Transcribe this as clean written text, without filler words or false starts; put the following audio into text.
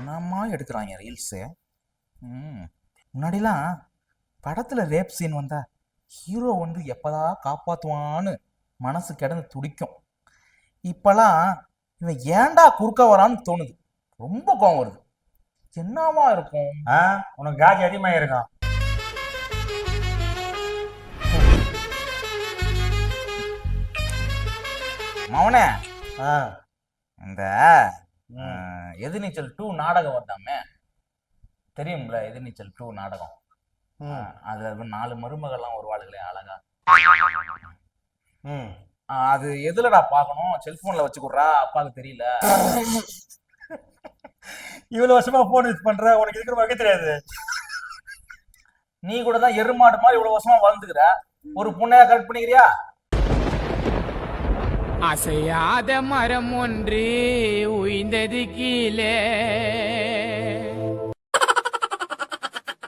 என்னம்மா எடுக்கிறாங்க ரீல்ஸு. முன்னாடிலாம் படத்துல ரேப் சீன் வந்தா ஹீரோ வந்து எப்பதான் காப்பாத்துவான்னு மனசு கிடந்து துடிக்கும். இப்பெல்லாம் இவன் ஏன்டா குறுக்க வரான்னு தோணுது. ரொம்ப கோவம் வருது. என்னவா இருக்கும்? உனக்கு காஜி அதிகமாக இருக்கும். மவனே, ஆ இந்த எதிர்நீச்சல் 2 நாடகம் வந்தாமே, தெரியும்ல? எதிர்நீச்சல் 2 நாடகம். அதுல 4 மருமகள்லாம் வருவாளுங்களே அழகா. அது எதுலடா பார்க்கணும்? செல்போன்ல வச்சு கொடுறா, அப்பாவுக்கு தெரியல. இவ்வளவு வருஷமா போன் யூஸ் பண்ற, உனக்கு இதுக்கு வகை தெரியாது. நீ கூட தான் எருமாடு மாதிரி இவ்வளவு வருஷமா வாழ்ந்துக்கிற. ஒரு பொண்ணையா கரெக்ட் பண்ணிக்கிறியா? அசையாத மரம் ஒன்று உய்ந்தது கீழே,